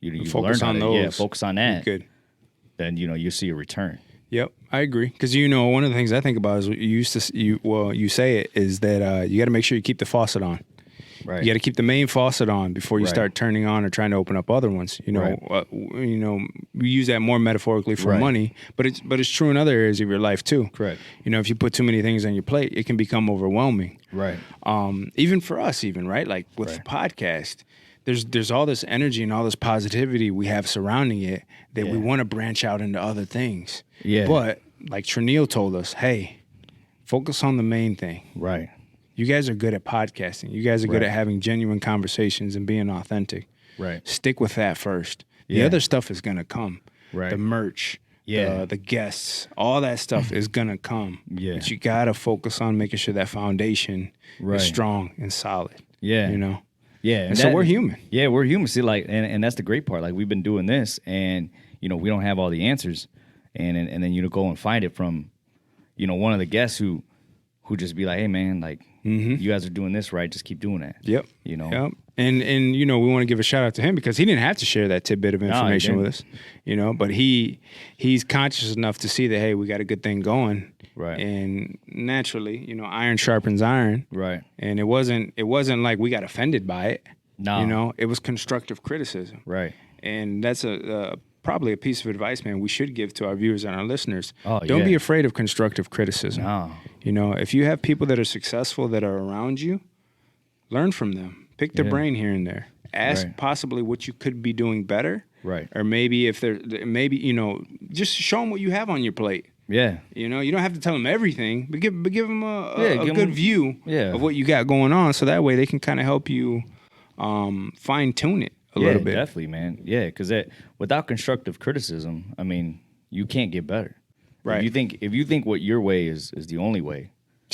[SPEAKER 2] you
[SPEAKER 1] Focus
[SPEAKER 2] learn
[SPEAKER 1] on
[SPEAKER 2] how to,
[SPEAKER 1] those.
[SPEAKER 2] focus on that,
[SPEAKER 1] Good.
[SPEAKER 2] then you see a return.
[SPEAKER 1] Yep, I agree. Because one of the things I think about is you say it is that you got to make sure you keep the faucet on.
[SPEAKER 2] Right.
[SPEAKER 1] You got to keep the main faucet on before you
[SPEAKER 2] Right.
[SPEAKER 1] start turning on or trying to open up other ones.
[SPEAKER 2] Right.
[SPEAKER 1] We use that more metaphorically for
[SPEAKER 2] Right.
[SPEAKER 1] money, but it's true in other areas of your life too.
[SPEAKER 2] Correct.
[SPEAKER 1] If you put too many things on your plate, it can become overwhelming.
[SPEAKER 2] Right.
[SPEAKER 1] Even for us, right? Like with the podcast, there's all this energy and all this positivity we have surrounding it that we want to branch out into other things.
[SPEAKER 2] Yeah.
[SPEAKER 1] But like Trinil told us, hey, focus on the main thing.
[SPEAKER 2] Right.
[SPEAKER 1] You guys are good at podcasting. You guys are good
[SPEAKER 2] Right.
[SPEAKER 1] at having genuine conversations and being authentic.
[SPEAKER 2] Right.
[SPEAKER 1] Stick with that first. The
[SPEAKER 2] Yeah.
[SPEAKER 1] other stuff is going to come.
[SPEAKER 2] Right.
[SPEAKER 1] The merch,
[SPEAKER 2] Yeah.
[SPEAKER 1] the guests, all that stuff is going to come.
[SPEAKER 2] Yeah.
[SPEAKER 1] But you got to focus on making sure that foundation
[SPEAKER 2] Right.
[SPEAKER 1] is strong and solid.
[SPEAKER 2] Yeah. Yeah.
[SPEAKER 1] And so we're human.
[SPEAKER 2] Yeah, we're human. See, like, and that's the great part. Like, we've been doing this, and we don't have all the answers, and then go and find it from, one of the guests who just be like, hey man, like, you guys are doing this right, just keep doing that.
[SPEAKER 1] Yep.
[SPEAKER 2] Yep.
[SPEAKER 1] And we want to give a shout out to him because he didn't have to share that tidbit of information with us, but he's conscious enough to see that, hey, we got a good thing going.
[SPEAKER 2] Right.
[SPEAKER 1] And naturally, iron sharpens iron.
[SPEAKER 2] Right.
[SPEAKER 1] And it wasn't like we got offended by it.
[SPEAKER 2] No.
[SPEAKER 1] It was constructive criticism.
[SPEAKER 2] Right.
[SPEAKER 1] And that's probably a piece of advice, man, we should give to our viewers and our listeners.
[SPEAKER 2] Oh,
[SPEAKER 1] Don't be afraid of constructive criticism.
[SPEAKER 2] No.
[SPEAKER 1] If you have people that are successful that are around you, learn from them. Pick their brain here and there. Ask possibly what you could be doing better.
[SPEAKER 2] Right.
[SPEAKER 1] Or maybe just show them what you have on your plate.
[SPEAKER 2] Yeah.
[SPEAKER 1] You don't have to tell them everything, but give them a good view of what you got going on, so that way they can kind of help you fine tune it a little bit.
[SPEAKER 2] Definitely, man. Yeah, because without constructive criticism, I mean, you can't get better.
[SPEAKER 1] Right.
[SPEAKER 2] If you think what your way is the only way.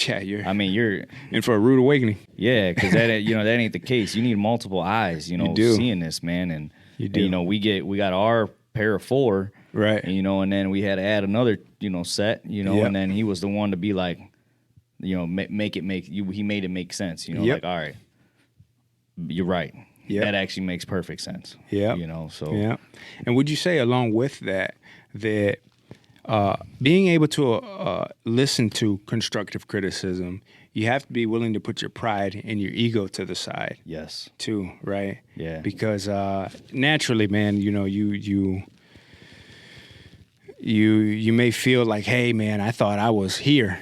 [SPEAKER 1] Yeah,
[SPEAKER 2] you're
[SPEAKER 1] in for a rude awakening.
[SPEAKER 2] Yeah, because that ain't the case. You need multiple eyes, seeing this, man, and
[SPEAKER 1] you do.
[SPEAKER 2] And, we got our pair of 4,
[SPEAKER 1] right?
[SPEAKER 2] And, and then we had to add another, set, and then he was the one to be like, he made it make sense, like, all right, you're right.
[SPEAKER 1] Yeah,
[SPEAKER 2] that actually makes perfect sense.
[SPEAKER 1] Yeah,
[SPEAKER 2] so
[SPEAKER 1] yeah. And would you say along with that being able to listen to constructive criticism, you have to be willing to put your pride and your ego to the side.
[SPEAKER 2] Yes.
[SPEAKER 1] Too, right?
[SPEAKER 2] Yeah.
[SPEAKER 1] Because naturally, man, you may feel like, hey, man, I thought I was here.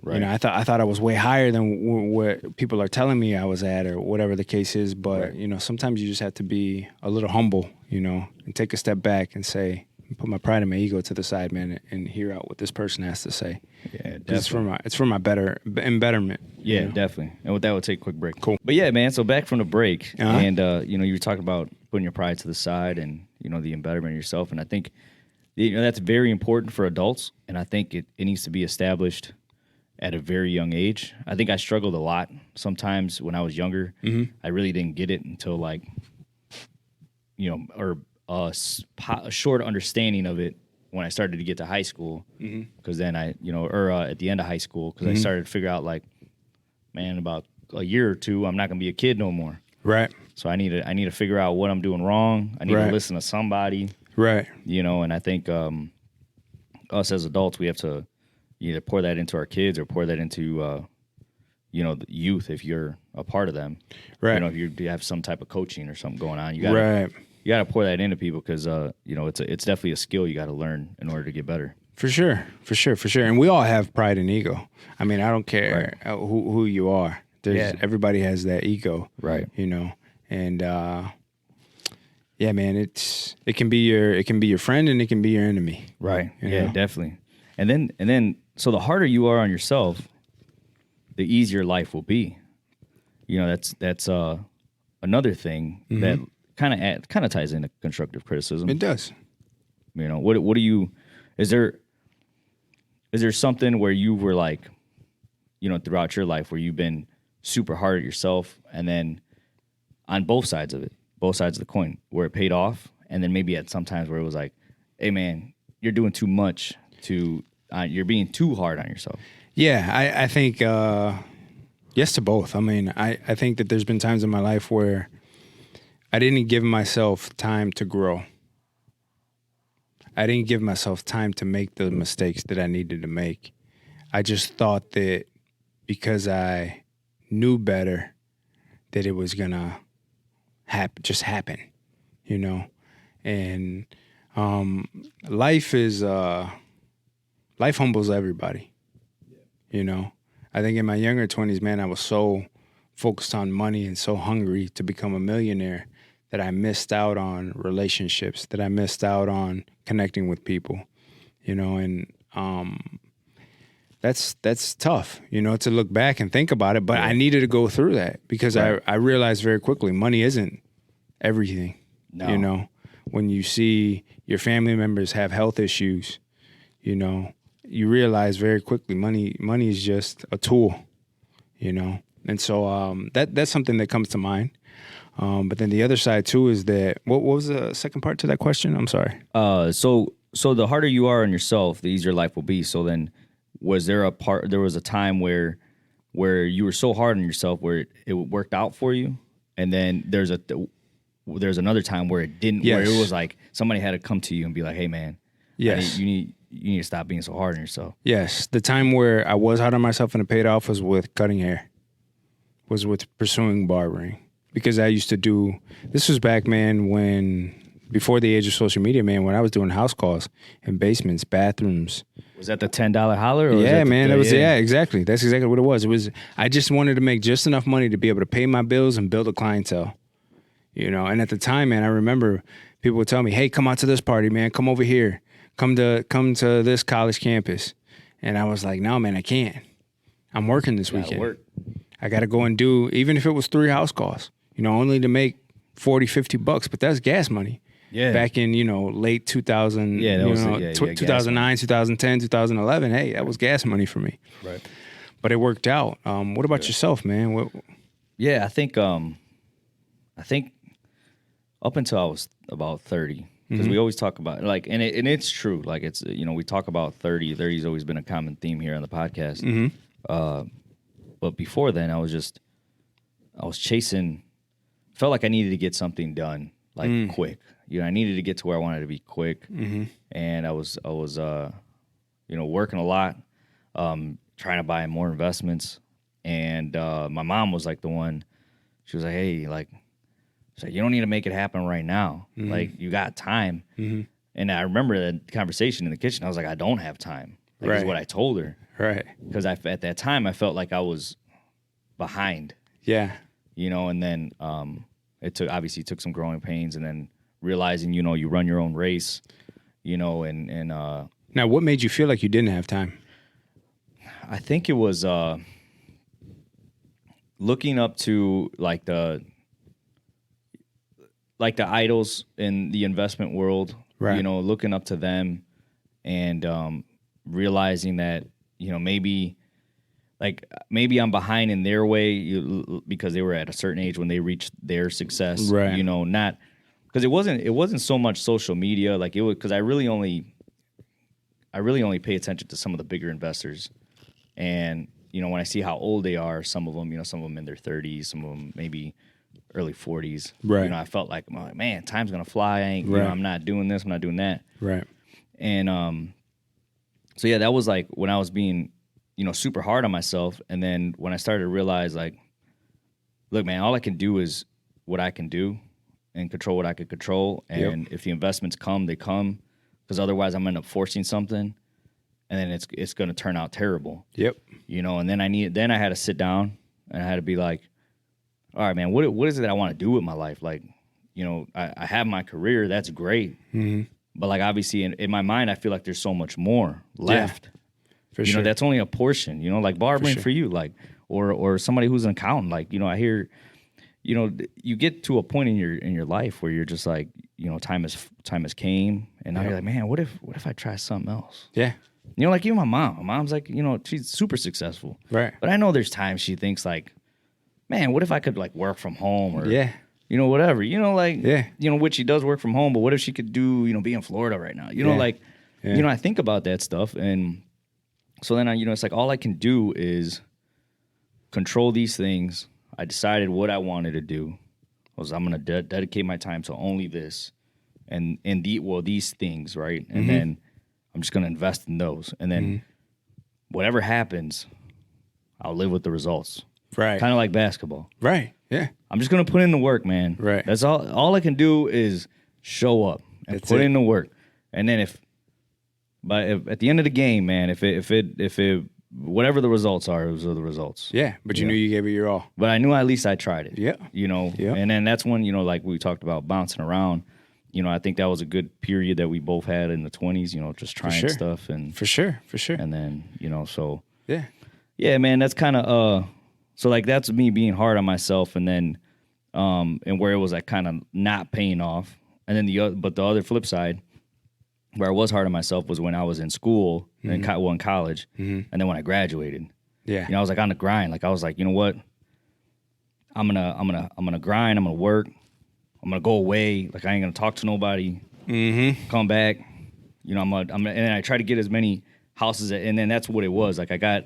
[SPEAKER 2] Right.
[SPEAKER 1] I thought I was way higher than what people are telling me I was at, or whatever the case is. But sometimes you just have to be a little humble, and take a step back and say, put my pride and my ego to the side, man, and hear out what this person has to say.
[SPEAKER 2] Yeah, definitely.
[SPEAKER 1] It's for my betterment.
[SPEAKER 2] Yeah, definitely. And with that, we'll take a quick break.
[SPEAKER 1] Cool.
[SPEAKER 2] But yeah, man. So back from the break, and you were talking about putting your pride to the side, and the embetterment of yourself. And I think that's very important for adults. And I think it needs to be established at a very young age. I think I struggled a lot sometimes when I was younger.
[SPEAKER 1] Mm-hmm.
[SPEAKER 2] I really didn't get it until a short understanding of it when I started to get to high school, because then at the end of high school, because I started to figure out, like, man, about a year or two, I'm not gonna be a kid no more.
[SPEAKER 1] Right.
[SPEAKER 2] So I need to figure out what I'm doing wrong. I need to listen to somebody.
[SPEAKER 1] Right.
[SPEAKER 2] And I think us as adults, we have to either pour that into our kids or pour that into the youth if you're a part of them.
[SPEAKER 1] Right.
[SPEAKER 2] If you have some type of coaching or something going on, you got You got to pour that into people because it's definitely a skill you got to learn in order to get better. For sure.
[SPEAKER 1] And we all have pride and ego. I mean, I don't care who you are. Everybody has that ego,
[SPEAKER 2] right?
[SPEAKER 1] And man, it can be your friend and it can be your enemy,
[SPEAKER 2] right? Definitely. And then so the harder you are on yourself, the easier life will be. That's another thing that kind of ties into constructive criticism.
[SPEAKER 1] It does.
[SPEAKER 2] What do you? Is there something where you were like, throughout your life where you've been super hard at yourself, and then on both sides of the coin, where it paid off, and then maybe at some times where it was like, hey man, you're doing too much you're being too hard on yourself.
[SPEAKER 1] Yeah, I think yes to both. I mean, I think that there's been times in my life where I didn't give myself time to grow. I didn't give myself time to make the mistakes that I needed to make. I just thought that because I knew better that it was gonna happen, And life humbles everybody, I think in my younger 20s, man, I was so focused on money and so hungry to become a millionaire that I missed out on relationships, that I missed out on connecting with people, and that's tough, to look back and think about it. But I needed to go through that because I realized very quickly money isn't everything.
[SPEAKER 2] No.
[SPEAKER 1] When you see your family members have health issues, you realize very quickly money is just a tool, And so that's something that comes to mind. But then the other side too is that what was the second part to that question? I'm sorry.
[SPEAKER 2] So the harder you are on yourself, the easier life will be. So then there was a time where you were so hard on yourself where it worked out for you, and then there's another time where it didn't, where it was like somebody had to come to you and be like, hey man,
[SPEAKER 1] yes,
[SPEAKER 2] you you need to stop being so hard on yourself.
[SPEAKER 1] Yes, the time where I was hard on myself and it paid off was with cutting hair, was with pursuing barbering. Because I used to do, this was back, man, before the age of social media, man, when I was doing house calls in basements, bathrooms.
[SPEAKER 2] Was that the $10 holler? Or was
[SPEAKER 1] Yeah,
[SPEAKER 2] that
[SPEAKER 1] man, exactly. That's exactly what it was. I just wanted to make just enough money to be able to pay my bills and build a clientele, And at the time, man, I remember people would tell me, "Hey, come out to this party, man. Come over here. Come to this college campus." And I was like, "No, man, I can't. I'm working this weekend.
[SPEAKER 2] Work.
[SPEAKER 1] I got to go and do, even if it was 3 house calls, only to make $40-$50, but that's gas money."
[SPEAKER 2] Yeah.
[SPEAKER 1] Back in, late 2000,
[SPEAKER 2] Yeah, that was
[SPEAKER 1] 2009, 2010, 2011, hey, that was gas money for me.
[SPEAKER 2] Right.
[SPEAKER 1] But it worked out. What about yourself, man?
[SPEAKER 2] Yeah, I think up until I was about 30, because we always talk about and it's true. Like it's we talk about 30. 30's always been a common theme here on the podcast. But before then, I was chasing. Felt like I needed to get something done quick. I needed to get to where I wanted to be quick, and I was working a lot, trying to buy more investments, and my mom was like the one. She was like, "Hey, she's like, you don't need to make it happen right now. Like you got time." And I remember the conversation in the kitchen. I was like, "I don't have time." Is what I told her.
[SPEAKER 1] Right.
[SPEAKER 2] Because at that time I felt like I was behind.
[SPEAKER 1] Yeah.
[SPEAKER 2] And then it took some growing pains, and then realizing, you run your own race, and
[SPEAKER 1] now what made you feel like you didn't have time?
[SPEAKER 2] I think it was looking up to the idols in the investment world,
[SPEAKER 1] right.
[SPEAKER 2] Looking up to them and realizing that, maybe I'm behind in their way because they were at a certain age when they reached their success,
[SPEAKER 1] right.
[SPEAKER 2] Not because it wasn't so much social media, it was because I really only pay attention to some of the bigger investors, and when I see how old they are, some of them in their 30s, some of them maybe early 40s,
[SPEAKER 1] right.
[SPEAKER 2] I felt like, man, time's gonna fly.
[SPEAKER 1] Right.
[SPEAKER 2] I'm not doing this, I'm not doing that,
[SPEAKER 1] right.
[SPEAKER 2] And so yeah, that was when I was being super hard on myself, and then when I started to realize look, man, all I can do is what I can do and control what I could control. And if the investments come, they come, because otherwise I'm going to end up forcing something, and then it's going to turn out terrible.
[SPEAKER 1] Yep.
[SPEAKER 2] And then I had to sit down and I had to be like, all right, man, what is it that I want to do with my life? I have my career, that's great. But obviously in my mind, I feel like there's so much more left.
[SPEAKER 1] Yeah. For sure.
[SPEAKER 2] That's only a portion, barbering for you, or somebody who's an accountant. I hear, you get to a point in your life where you're just time has came, and now you're like, man, what if I try something else?
[SPEAKER 1] Yeah.
[SPEAKER 2] Even my mom. My mom's she's super successful.
[SPEAKER 1] Right.
[SPEAKER 2] But I know there's times she thinks man, what if I could work from home or
[SPEAKER 1] yeah.
[SPEAKER 2] Whatever.
[SPEAKER 1] Yeah.
[SPEAKER 2] Which she does work from home, but what if she could do, be in Florida right now? I think about that stuff, and so then it's all I can do is control these things. I decided what I wanted to do was I'm going to dedicate my time to only this and these things, right? And then I'm just going to invest in those. And then whatever happens, I'll live with the results.
[SPEAKER 1] Right.
[SPEAKER 2] Kind of like basketball.
[SPEAKER 1] Right. Yeah.
[SPEAKER 2] I'm just going to put in the work, man.
[SPEAKER 1] Right.
[SPEAKER 2] That's all I can do is show up and put in the work. And then at the end of the game, man, if it whatever the results are, those are the results.
[SPEAKER 1] Yeah, but you knew you gave it your all.
[SPEAKER 2] But I knew at least I tried it.
[SPEAKER 1] Yeah. Yeah.
[SPEAKER 2] And then that's when, like we talked about bouncing around, I think that was a good period that we both had in the 20s, just trying stuff. And
[SPEAKER 1] For sure.
[SPEAKER 2] And then, so.
[SPEAKER 1] Yeah.
[SPEAKER 2] Yeah, man, that's kind of, so that's me being hard on myself, and then, and where it was kind of not paying off. And then the other flip side, where I was hard on myself was when I was in school, in college, and then when I graduated.
[SPEAKER 1] Yeah.
[SPEAKER 2] I was on the grind. I was like, you know what? I'm gonna grind. I'm gonna work. I'm gonna go away. I ain't gonna talk to nobody. Come back. And then I try to get as many houses, and then that's what it was. I got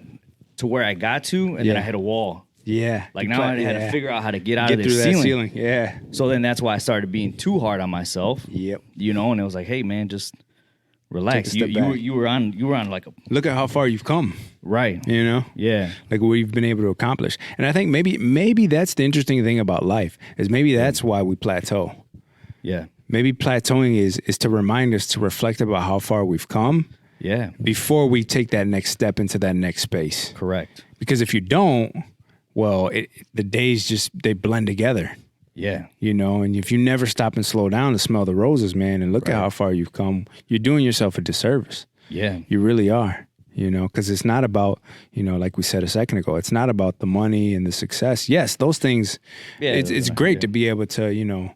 [SPEAKER 2] to where I got to, and then I hit a wall.
[SPEAKER 1] Yeah.
[SPEAKER 2] Now I had to figure out how to get out of this ceiling.
[SPEAKER 1] Yeah.
[SPEAKER 2] So then that's why I started being too hard on myself.
[SPEAKER 1] Yep.
[SPEAKER 2] And it was like, hey, man, just Relax.
[SPEAKER 1] Take a step back.
[SPEAKER 2] You were on like a
[SPEAKER 1] Look at how far you've come.
[SPEAKER 2] right.
[SPEAKER 1] You know,
[SPEAKER 2] Yeah.
[SPEAKER 1] like what you've been able to accomplish. And I think maybe that's the interesting thing about life is maybe that's why we plateau.
[SPEAKER 2] Yeah.
[SPEAKER 1] Maybe plateauing is to remind us to reflect about how far we've come
[SPEAKER 2] Yeah.
[SPEAKER 1] before we take that next step into that next space.
[SPEAKER 2] Correct.
[SPEAKER 1] Because if you don't, well, the days they blend together.
[SPEAKER 2] Yeah.
[SPEAKER 1] You know, and if you never stop and slow down to smell the roses, man, and look at how far you've come, you're doing yourself a disservice.
[SPEAKER 2] Yeah.
[SPEAKER 1] You really are, you know, because it's not about, you know, like we said a second ago, it's not about the money and the success. Yes, those things,
[SPEAKER 2] Yeah,
[SPEAKER 1] it's great to be able to, you know,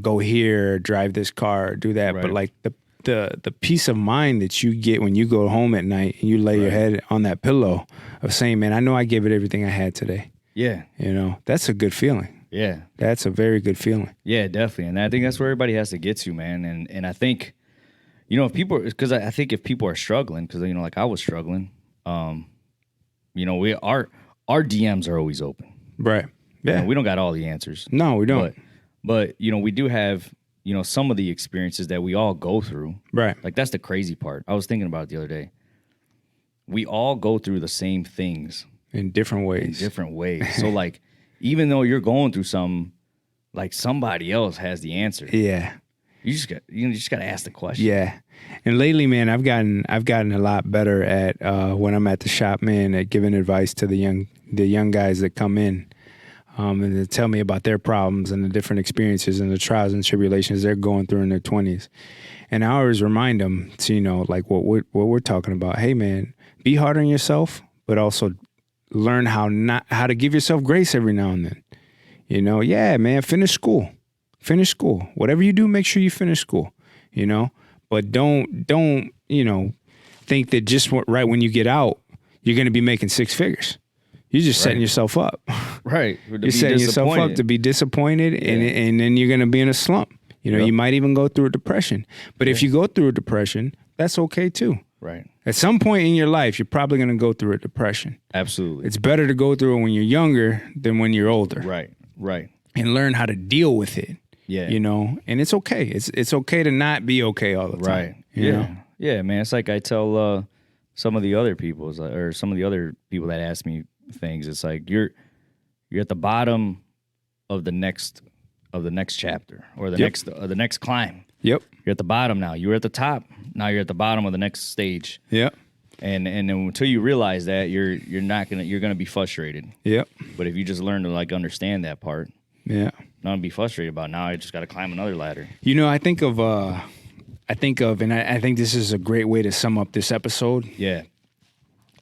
[SPEAKER 1] go here, drive this car, do that.
[SPEAKER 2] Right.
[SPEAKER 1] But like the peace of mind that you get when you go home at night and you lay your head on that pillow of saying, man, I know I gave it everything I had today.
[SPEAKER 2] Yeah.
[SPEAKER 1] You know, that's a good feeling.
[SPEAKER 2] Yeah.
[SPEAKER 1] That's a very good feeling.
[SPEAKER 2] Yeah, definitely. And I think that's where everybody has to get to, man. And I think, you know, if people, because I think if people are struggling, because, you know, like I was struggling, you know, our DMs are always open.
[SPEAKER 1] Right.
[SPEAKER 2] You
[SPEAKER 1] Yeah.
[SPEAKER 2] know, we don't got all the answers.
[SPEAKER 1] No, we don't.
[SPEAKER 2] But, you know, we do have, you know, some of the experiences that we all go through.
[SPEAKER 1] Right.
[SPEAKER 2] Like, that's the crazy part. I was thinking about it the other day. We all go through the same things
[SPEAKER 1] In different
[SPEAKER 2] in
[SPEAKER 1] ways.
[SPEAKER 2] different ways. So, like, even though you're going through something, like somebody else has the answer.
[SPEAKER 1] Yeah.
[SPEAKER 2] You just got to ask the question.
[SPEAKER 1] Yeah. And lately, man, I've gotten a lot better at when I'm at the shop, man, at giving advice to the young guys that come in. And they tell me about their problems and the different experiences and the trials and tribulations they're going through in their 20s. And I always remind them to, you know, like what we're talking about. Hey, man, be hard on yourself, but also learn how to give yourself grace every now and then. You know, yeah, man, finish school. Whatever you do, make sure you finish school, you know, but don't, you know, think that just right when you get out, you're going to be making six figures. You're just setting yourself up.
[SPEAKER 2] Right.
[SPEAKER 1] You're setting yourself up to be disappointed, and then you're going to be in a slump. You know, you might even go through a depression. But if you go through a depression, that's okay too.
[SPEAKER 2] Right.
[SPEAKER 1] At some point in your life, you're probably going to go through a depression.
[SPEAKER 2] Absolutely.
[SPEAKER 1] It's better to go through it when you're younger than when you're older.
[SPEAKER 2] Right. Right.
[SPEAKER 1] And learn how to deal with it.
[SPEAKER 2] Yeah.
[SPEAKER 1] You know, and it's okay. It's okay to not be okay all the time.
[SPEAKER 2] Right.
[SPEAKER 1] You know?
[SPEAKER 2] Yeah, man. It's like I tell some of the other people, or some of the other people that ask me things. It's like you're at the bottom of the next chapter or the next climb.
[SPEAKER 1] Yep.
[SPEAKER 2] You're at the bottom now. You were at the top. Now you're at the bottom of the next stage.
[SPEAKER 1] Yep.
[SPEAKER 2] And then until you realize that, you're gonna be frustrated.
[SPEAKER 1] Yep.
[SPEAKER 2] But if you just learn to like understand that part,
[SPEAKER 1] Yeah.
[SPEAKER 2] not be frustrated about now I just got to climb another ladder.
[SPEAKER 1] You know, I think of, and I think this is a great way to sum up this episode.
[SPEAKER 2] Yeah.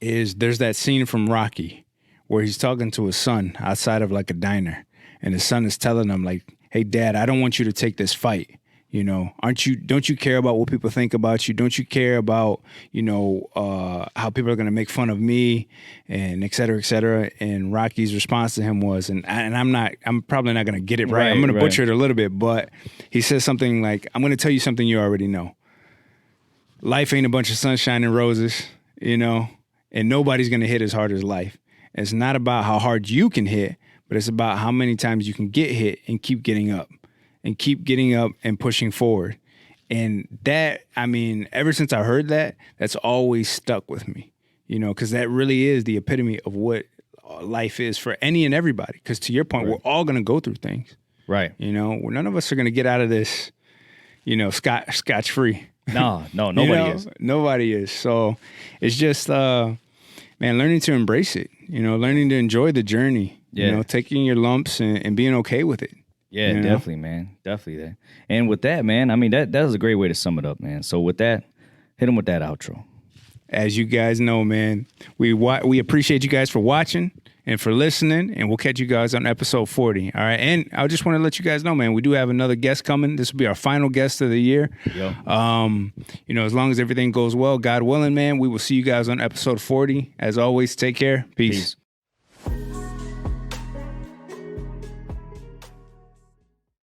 [SPEAKER 1] Is there's that scene from Rocky where he's talking to his son outside of like a diner, and his son is telling him like, "Hey, Dad, I don't want you to take this fight. You know, don't you care about what people think about you? Don't you care about, you know, how people are going to make fun of me and et cetera, et cetera?" And Rocky's response to him was, and I'm probably not going to get it right. I'm going to butcher it a little bit, but he says something like, "I'm going to tell you something you already know. Life ain't a bunch of sunshine and roses, you know, and nobody's going to hit as hard as life. It's not about how hard you can hit, but it's about how many times you can get hit and keep getting up. And keep getting up and pushing forward." And that, I mean, ever since I heard that, that's always stuck with me, you know, because that really is the epitome of what life is for any and everybody. Because to your point, we're all going to go through things.
[SPEAKER 2] Right.
[SPEAKER 1] You know, none of us are going to get out of this, you know, scotch free.
[SPEAKER 2] No, nobody is.
[SPEAKER 1] Nobody is. So it's just, man, learning to embrace it, you know, learning to enjoy the journey, you know, taking your lumps and being okay with it.
[SPEAKER 2] Yeah,
[SPEAKER 1] you know?
[SPEAKER 2] definitely, man. Definitely that. And with that, man, I mean, that was a great way to sum it up, man. So with that, hit him with that outro.
[SPEAKER 1] As you guys know, man, we appreciate you guys for watching and for listening, and we'll catch you guys on episode 40. All right. And I just want to let you guys know, man, we do have another guest coming. This will be our final guest of the year.
[SPEAKER 2] Yo.
[SPEAKER 1] You know, as long as everything goes well, God willing, man, we will see you guys on episode 40. As always, take care. Peace.